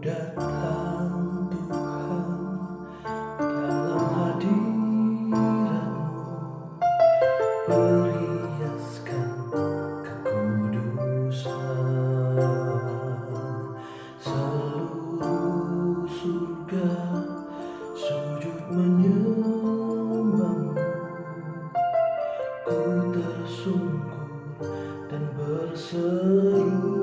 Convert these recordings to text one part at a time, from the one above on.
datang Tuhan dalam hadirat-Mu, perhiaskan kekudusan. Seluruh surga sujud menyembah-Mu, ku tersungkur dan berseru,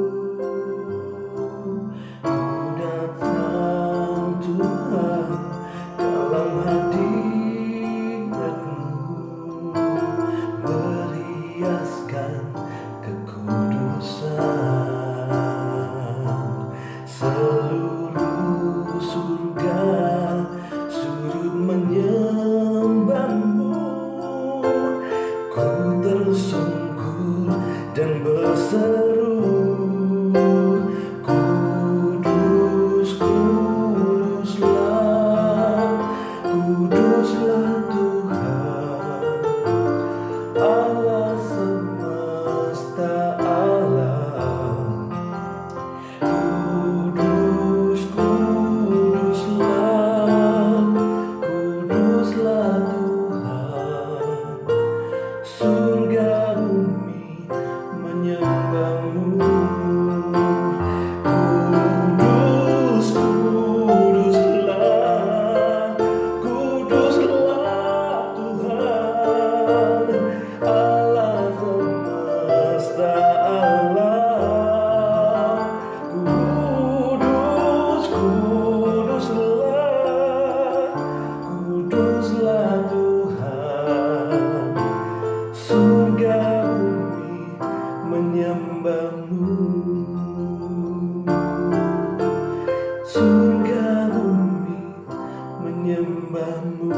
seluruh surga sujud menyembah-Mu, ku tersungkur dan berseru, kudus, kuduslah, kuduslah Tuhan Allah semesta alam. Kudus, kuduslah, kuduslah Tuhan, surga bumi menyembah-Mu. Kudus, kuduslah, kuduslah Tuhan Allah semesta alam. Kudus, kuduslah, kuduslah Tuhan, surga bumi menyembah-Mu. Surga bumi menyembah-Mu.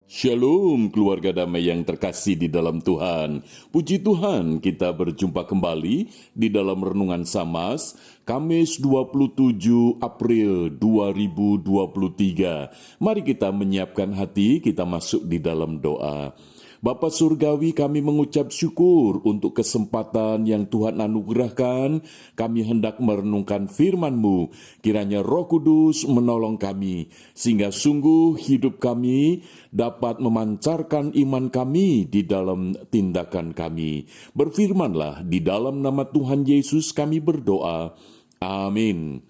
Shalom keluarga damai yang terkasih di dalam Tuhan. Puji Tuhan, kita berjumpa kembali di dalam Renungan Samas, Kamis 27 April 2023. Mari kita menyiapkan hati, kita masuk di dalam doa. Bapa Surgawi, kami mengucap syukur untuk kesempatan yang Tuhan anugerahkan. Kami hendak merenungkan firman-Mu. Kiranya Roh Kudus menolong kami, sehingga sungguh hidup kami dapat memancarkan iman kami di dalam tindakan kami. Berfirmanlah, di dalam nama Tuhan Yesus kami berdoa. Amin.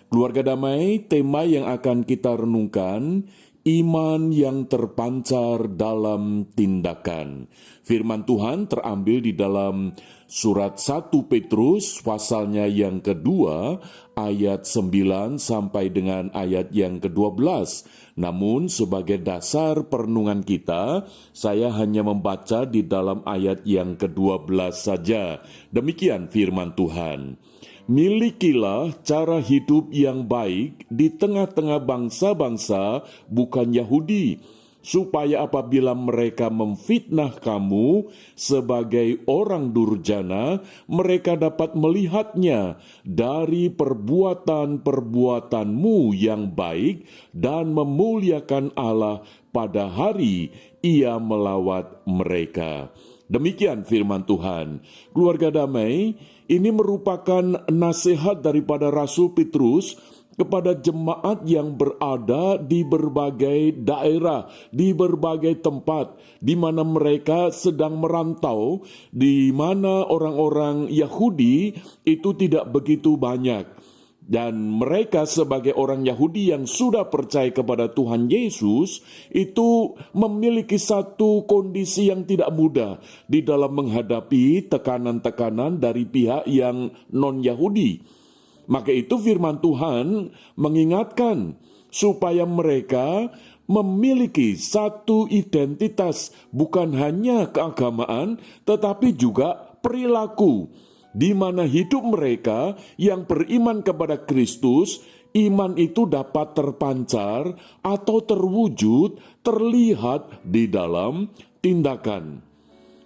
Keluarga damai, tema yang akan kita renungkan, iman yang terpancar dalam tindakan. Firman Tuhan terambil di dalam surat 1 Petrus pasalnya yang kedua ayat 9 sampai dengan ayat yang ke-12. Namun sebagai dasar perenungan kita, saya hanya membaca di dalam ayat yang ke-12 saja. Demikian firman Tuhan. Milikilah cara hidup yang baik di tengah-tengah bangsa-bangsa bukan Yahudi, supaya apabila mereka memfitnah kamu sebagai orang durjana, mereka dapat melihatnya dari perbuatan-perbuatanmu yang baik dan memuliakan Allah pada hari Ia melawat mereka. Demikian firman Tuhan. Keluarga damai, ini merupakan nasihat daripada Rasul Petrus kepada jemaat yang berada di berbagai daerah, di berbagai tempat, di mana mereka sedang merantau, di mana orang-orang Yahudi itu tidak begitu banyak. Dan mereka sebagai orang Yahudi yang sudah percaya kepada Tuhan Yesus itu memiliki satu kondisi yang tidak mudah di dalam menghadapi tekanan-tekanan dari pihak yang non-Yahudi. Maka itu firman Tuhan mengingatkan supaya mereka memiliki satu identitas, bukan hanya keagamaan tetapi juga perilaku, di mana hidup mereka yang beriman kepada Kristus, iman itu dapat terpancar atau terwujud, terlihat di dalam tindakan.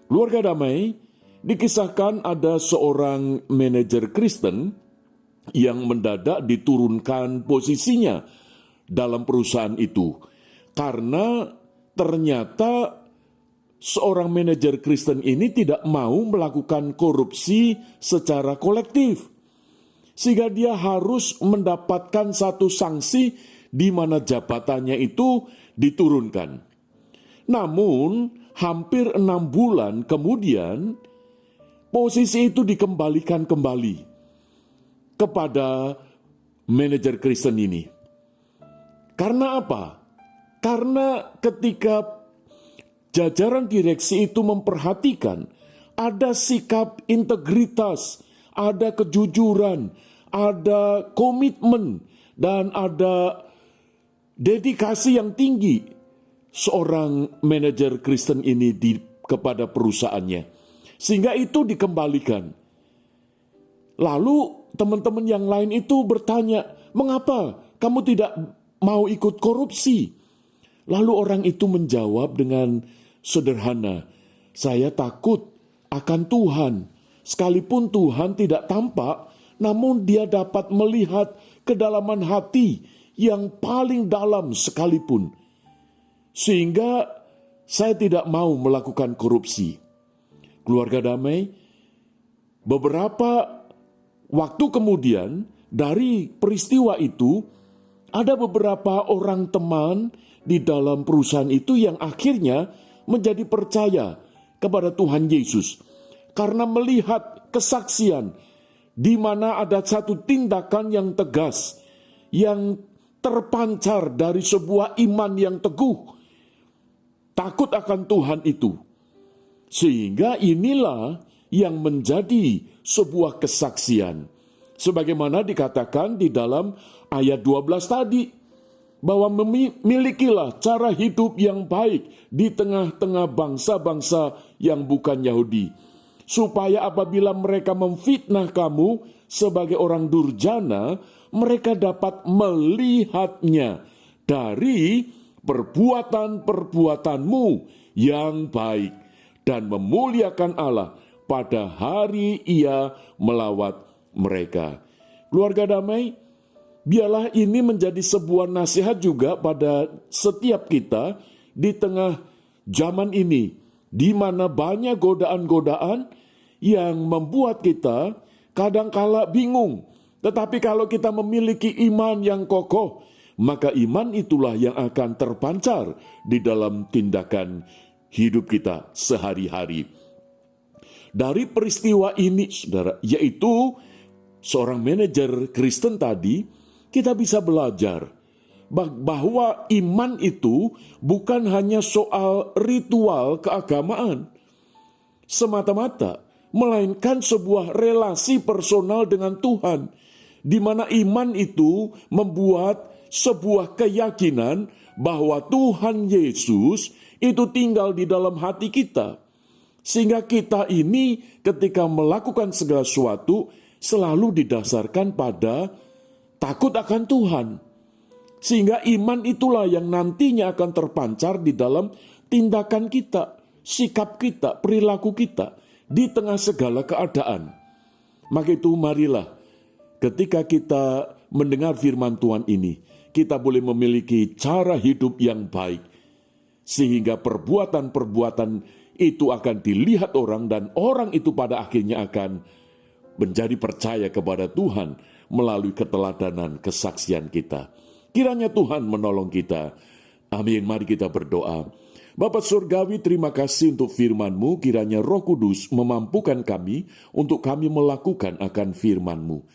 Keluarga damai, dikisahkan ada seorang manajer Kristen yang mendadak diturunkan posisinya dalam perusahaan itu. Karena ternyata seorang manajer Kristen ini tidak mau melakukan korupsi secara kolektif. Sehingga dia harus mendapatkan satu sanksi di mana jabatannya itu diturunkan. Namun, hampir 6 bulan kemudian, posisi itu dikembalikan kembali kepada manajer Kristen ini. Karena apa? Karena ketika jajaran direksi itu memperhatikan ada sikap integritas, ada kejujuran, ada komitmen, dan ada dedikasi yang tinggi seorang manajer Kristen ini kepada perusahaannya. Sehingga itu dikembalikan. Lalu teman-teman yang lain itu bertanya, mengapa kamu tidak mau ikut korupsi? Lalu orang itu menjawab dengan sederhana, saya takut akan Tuhan. Sekalipun Tuhan tidak tampak, namun Dia dapat melihat kedalaman hati yang paling dalam sekalipun. Sehingga saya tidak mau melakukan korupsi. Keluarga damai, beberapa waktu kemudian dari peristiwa itu, ada beberapa orang teman di dalam perusahaan itu yang akhirnya menjadi percaya kepada Tuhan Yesus. Karena melihat kesaksian di mana ada satu tindakan yang tegas, yang terpancar dari sebuah iman yang teguh, takut akan Tuhan itu. Sehingga inilah yang menjadi sebuah kesaksian. Sebagaimana dikatakan di dalam ayat 12 tadi, bahwa memilikilah cara hidup yang baik di tengah-tengah bangsa-bangsa yang bukan Yahudi. Supaya apabila mereka memfitnah kamu sebagai orang durjana, mereka dapat melihatnya dari perbuatan-perbuatanmu yang baik dan memuliakan Allah pada hari Ia melawat mereka. Keluarga damai, biarlah ini menjadi sebuah nasihat juga pada setiap kita di tengah zaman ini, di mana banyak godaan-godaan yang membuat kita kadangkala bingung. Tetapi kalau kita memiliki iman yang kokoh, maka iman itulah yang akan terpancar di dalam tindakan hidup kita sehari-hari. Dari peristiwa ini, saudara, yaitu seorang manajer Kristen tadi, kita bisa belajar bahwa iman itu bukan hanya soal ritual keagamaan semata-mata, melainkan sebuah relasi personal dengan Tuhan, di mana iman itu membuat sebuah keyakinan bahwa Tuhan Yesus itu tinggal di dalam hati kita. Sehingga kita ini ketika melakukan segala sesuatu selalu didasarkan pada takut akan Tuhan. Sehingga iman itulah yang nantinya akan terpancar di dalam tindakan kita, sikap kita, perilaku kita di tengah segala keadaan. Maka itu marilah ketika kita mendengar firman Tuhan ini, kita boleh memiliki cara hidup yang baik. Sehingga perbuatan-perbuatan itu akan dilihat orang dan orang itu pada akhirnya akan menjadi percaya kepada Tuhan melalui keteladanan kesaksian kita. Kiranya Tuhan menolong kita. Amin. Mari kita berdoa. Bapa Surgawi, terima kasih untuk firman-Mu. Kiranya Roh Kudus memampukan kami untuk kami melakukan akan firman-Mu,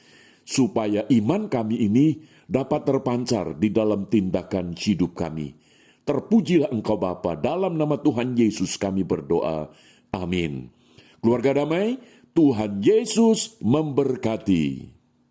supaya iman kami ini dapat terpancar di dalam tindakan hidup kami. Terpujilah Engkau Bapa, dalam nama Tuhan Yesus kami berdoa. Amin. Keluarga damai, Tuhan Yesus memberkati.